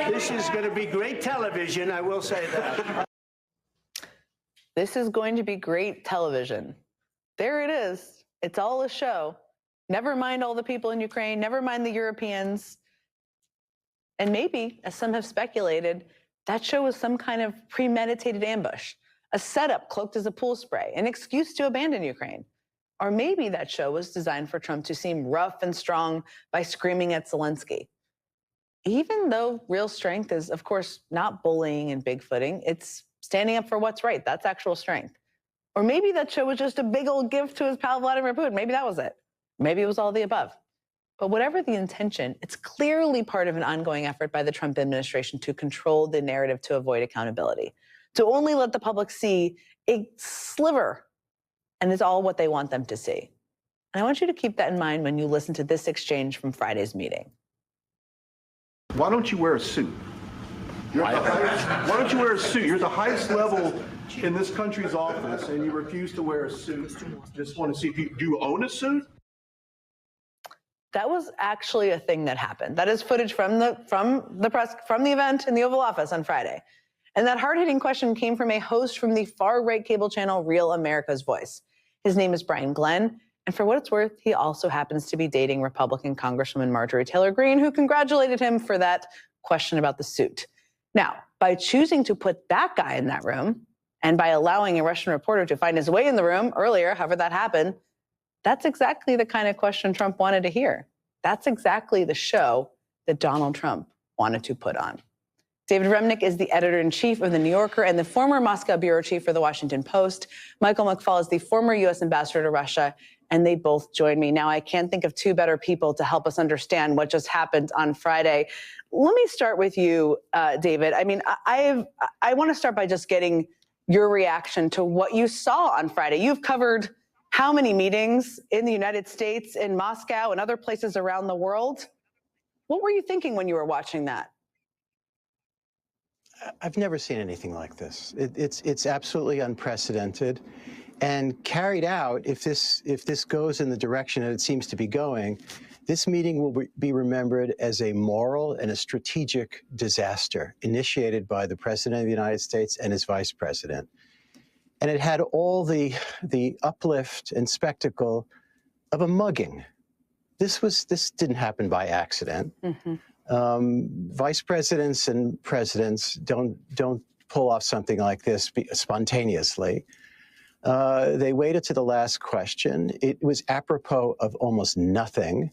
This is going to be great television, I will say that. This is going to be great television. There it is. It's all a show. Never mind all the people in Ukraine, never mind the Europeans. And maybe, as some have speculated, that show was some kind of premeditated ambush, a setup cloaked as a pool spray, an excuse to abandon Ukraine. Or maybe that show was designed for Trump to seem rough and strong by screaming at Zelensky. Even though real strength is, of course, not bullying and bigfooting, it's standing up for what's right. That's actual strength. Or maybe that show was just a big old gift to his pal Vladimir Putin. Maybe that was it. Maybe it was all the above. But whatever the intention, it's clearly part of an ongoing effort by the Trump administration to control the narrative to avoid accountability, to only let the public see a sliver, and it's all what they want them to see. And I want you to keep that in mind when you listen to this exchange from Friday's meeting. Why don't you wear a suit? Why don't you wear a suit? You're the highest level in this country's office, and you refuse to wear a suit. Just want to see if you do you own a suit? That was actually a thing that happened. That is footage from the event in the Oval Office on Friday. And that hard-hitting question came from a host from the far-right cable channel Real America's Voice. His name is Brian Glenn, and for what it's worth, he also happens to be dating Republican Congresswoman Marjorie Taylor Greene, who congratulated him for that question about the suit. Now, by choosing to put that guy in that room, and by allowing a Russian reporter to find his way in the room earlier, however that happened, that's exactly the kind of question Trump wanted to hear. That's exactly the show that Donald Trump wanted to put on. David Remnick is the editor-in-chief of The New Yorker and the former Moscow bureau chief for The Washington Post. Michael McFaul is the former U.S. ambassador to Russia, and they both join me. Now, I can't think of two better people to help us understand what just happened on Friday. Let me start with you, David. I mean, I want to start by just getting your reaction to what you saw on Friday. You've covered how many meetings in the United States, in Moscow, and other places around the world? What were you thinking when you were watching that? I've never seen anything like this. It's absolutely unprecedented, and carried out, if this goes in the direction that it seems to be going, this meeting will be remembered as a moral and a strategic disaster initiated by the President of the United States and his Vice President. And it had all the uplift and spectacle of a mugging. This didn't happen by accident. Mm-hmm. Vice presidents and presidents don't pull off something like this spontaneously. They waited to the last question. It was apropos of almost nothing.